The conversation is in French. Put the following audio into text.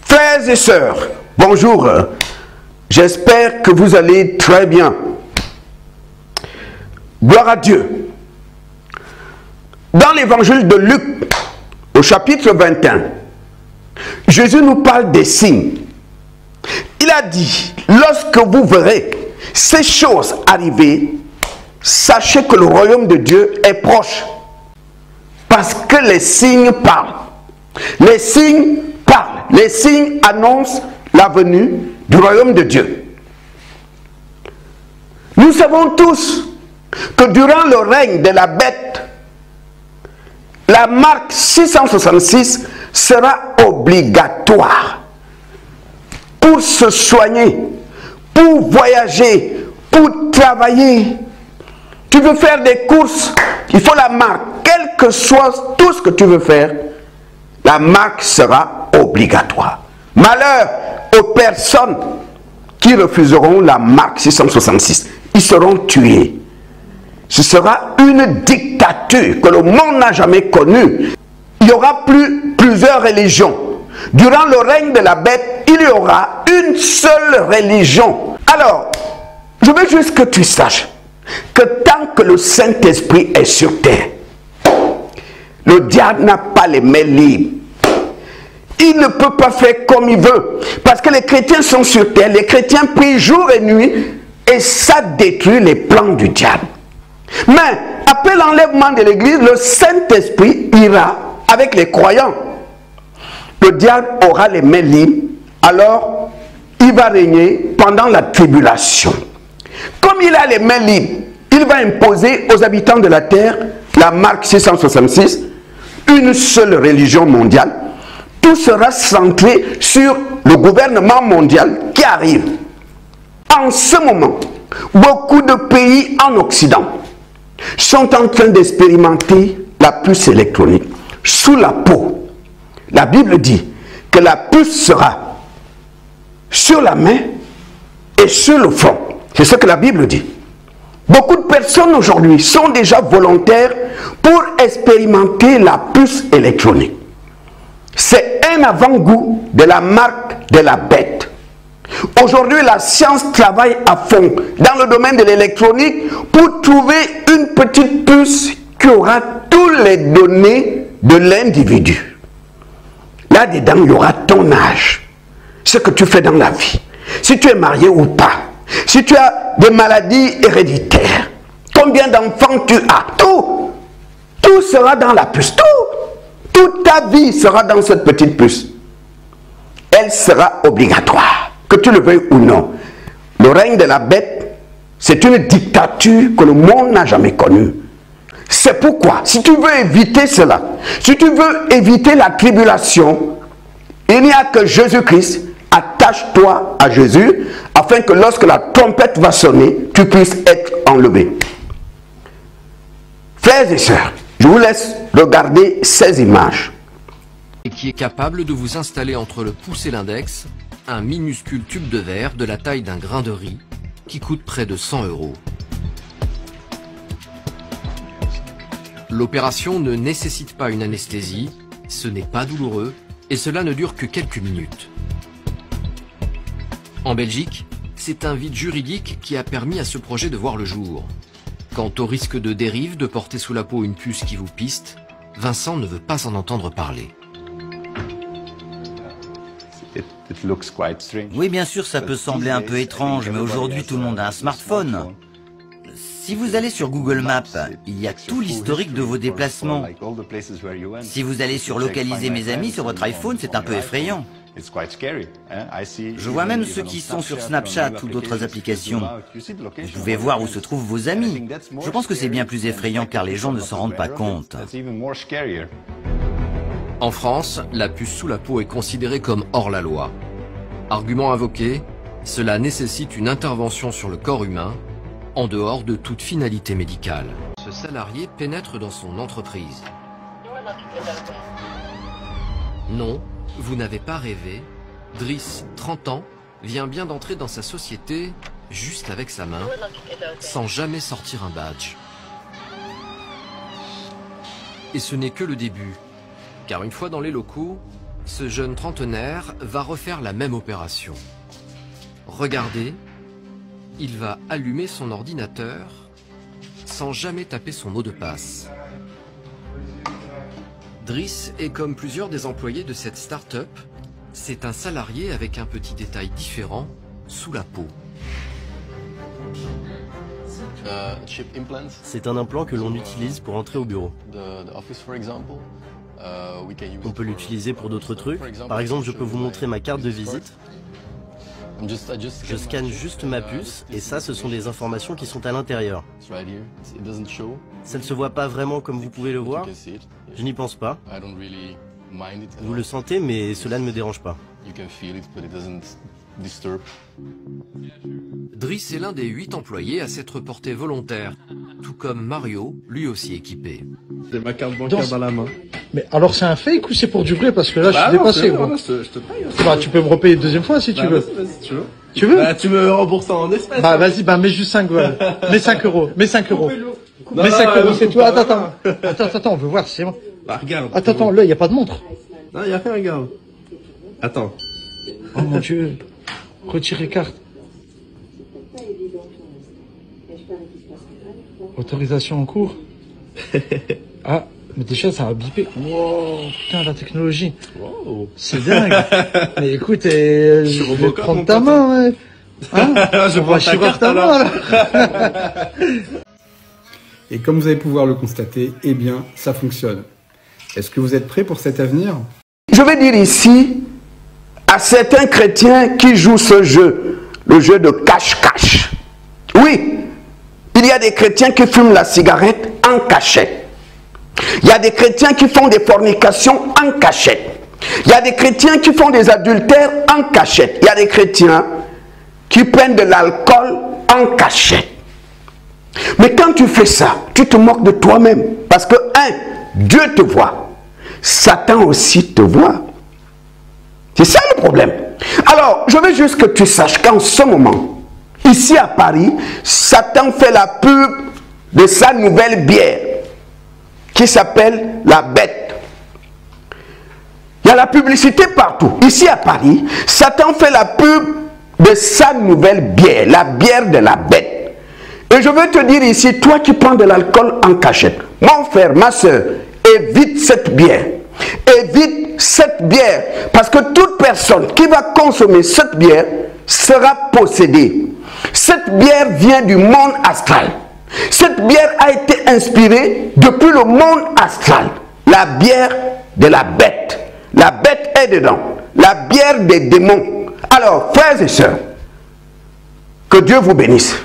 Frères et sœurs, bonjour. J'espère que vous allez très bien. Gloire à Dieu. Dans l'évangile de Luc, au chapitre 21, Jésus nous parle des signes. Il a dit, lorsque vous verrez ces choses arriver, sachez que le royaume de Dieu est proche. Parce que les signes parlent. Les signes parlent. Les signes annoncent la venue du royaume de Dieu. Nous savons tous que durant le règne de la bête, la marque 666 sera obligatoire pour se soigner, pour voyager, pour travailler. Tu veux faire des courses, il faut la marque. Quel que soit tout ce que tu veux faire, la marque sera obligatoire. Malheur aux personnes qui refuseront la marque 666. Ils seront tués. Ce sera une dictature que le monde n'a jamais connue. Il y aura plusieurs religions. Durant le règne de la bête, il y aura une seule religion. Alors, je veux juste que tu saches que tant que le Saint-Esprit est sur terre, le diable n'a pas les mains libres. Il ne peut pas faire comme il veut. Parce que les chrétiens sont sur terre, les chrétiens prient jour et nuit, et ça détruit les plans du diable. Mais après l'enlèvement de l'église, le Saint-Esprit ira avec les croyants. Le diable aura les mains libres, alors il va régner pendant la tribulation. Comme il a les mains libres, il va imposer aux habitants de la terre la marque 666, une seule religion mondiale. Tout sera centré sur le gouvernement mondial qui arrive. En ce moment, beaucoup de pays en Occident sont en train d'expérimenter la puce électronique sous la peau. La Bible dit que la puce sera sur la main et sur le front. C'est ce que la Bible dit. Beaucoup de personnes aujourd'hui sont déjà volontaires pour expérimenter la puce électronique. C'est un avant-goût de la marque de la bête. Aujourd'hui, la science travaille à fond dans le domaine de l'électronique pour trouver une petite puce qui aura toutes les données de l'individu. Là-dedans, il y aura ton âge, ce que tu fais dans la vie, si tu es marié ou pas, si tu as des maladies héréditaires, combien d'enfants tu as, tout sera dans la puce, toute ta vie sera dans cette petite puce. Elle sera obligatoire, que tu le veuilles ou non. Le règne de la bête, c'est une dictature que le monde n'a jamais connue. C'est pourquoi, si tu veux éviter cela, si tu veux éviter la tribulation, il n'y a que Jésus-Christ. Attache-toi à Jésus, afin que lorsque la trompette va sonner, tu puisses être enlevé. Frères et sœurs, je vous laisse regarder ces images. Et qui est capable de vous installer entre le pouce et l'index un minuscule tube de verre de la taille d'un grain de riz qui coûte près de 100 €. L'opération ne nécessite pas une anesthésie, ce n'est pas douloureux et cela ne dure que quelques minutes. En Belgique, c'est un vide juridique qui a permis à ce projet de voir le jour. Quant au risque de dérive de porter sous la peau une puce qui vous piste, Vincent ne veut pas en entendre parler. Oui, bien sûr, ça peut sembler un peu étrange, mais aujourd'hui tout le monde a un smartphone. Si vous allez sur Google Maps, il y a tout l'historique de vos déplacements. Si vous allez sur Localiser mes amis sur votre iPhone, c'est un peu effrayant. Je vois même ceux qui sont sur Snapchat ou d'autres applications. Vous pouvez voir où se trouvent vos amis. Je pense que c'est bien plus effrayant car les gens ne s'en rendent pas compte. En France, la puce sous la peau est considérée comme hors la loi. Argument invoqué, cela nécessite une intervention sur le corps humain, en dehors de toute finalité médicale. Ce salarié pénètre dans son entreprise. Non, vous n'avez pas rêvé. Driss, 30 ans, vient bien d'entrer dans sa société, juste avec sa main, sans jamais sortir un badge. Et ce n'est que le début, car une fois dans les locaux, ce jeune trentenaire va refaire la même opération. Regardez, il va allumer son ordinateur sans jamais taper son mot de passe. Driss est comme plusieurs des employés de cette start-up, c'est un salarié avec un petit détail différent sous la peau. C'est un implant que l'on utilise pour entrer au bureau. On peut l'utiliser pour d'autres trucs. Par exemple, je peux vous montrer ma carte de visite. Je scanne juste ma puce et ça, ce sont des informations qui sont à l'intérieur. Ça ne se voit pas vraiment comme vous pouvez le voir. Je n'y pense pas. Vous le sentez, mais cela ne me dérange pas. Driss est l'un des 8 employés à s'être porté volontaire, tout comme Mario, lui aussi équipé. J'ai ma carte bancaire dans la main. Mais alors c'est un fake ou c'est pour du vrai? Parce que là je suis dépassé. Non, je te paye. Bah, tu peux me repayer une deuxième fois si tu veux. Vas-y, tu veux. Tu veux? Bah, tu me rembourses en espèces. Bah vas-y, bah mets juste 5 euros. Mets 5 euros. Mets 5 euros. Mets 5 euros, c'est tout. Attends, on veut voir si c'est bon. Bah, regarde. Attends, là, il n'y a pas de montre. Non, il y a rien, regarde. Attends. Oh mon Dieu. Retirer carte. Autorisation en cours. Ah, mais déjà, ça a bipé. Wow, putain, la technologie. Wow. C'est dingue. Mais écoute, je vais prendre ta main, ouais. Hein? Je prends ta carte ta main, alors. Et comme vous allez pouvoir le constater, eh bien, ça fonctionne. Est-ce que vous êtes prêts pour cet avenir? Je vais dire ici à certains chrétiens qui jouent ce jeu, le jeu de cache-cache. Oui, il y a des chrétiens qui fument la cigarette en cachette. Il y a des chrétiens qui font des fornications en cachette. Il y a des chrétiens qui font des adultères en cachette. Il y a des chrétiens qui prennent de l'alcool en cachette. Mais quand tu fais ça, tu te moques de toi-même. Parce que, Dieu te voit. Satan aussi te voit. C'est ça le problème. Alors, je veux juste que tu saches qu'en ce moment, ici à Paris, Satan fait la pub de sa nouvelle bière qui s'appelle la Bête. Il y a la publicité partout. Ici à Paris, Satan fait la pub de sa nouvelle bière, la bière de la Bête. Et je veux te dire ici, toi qui prends de l'alcool en cachette, mon frère, ma soeur, évite cette bière. Évite cette bière. Parce que toute personne qui va consommer cette bière sera possédée. Cette bière vient du monde astral. Cette bière a été inspirée depuis le monde astral. La bière de la Bête. La Bête est dedans. La bière des démons. Alors, frères et sœurs, que Dieu vous bénisse.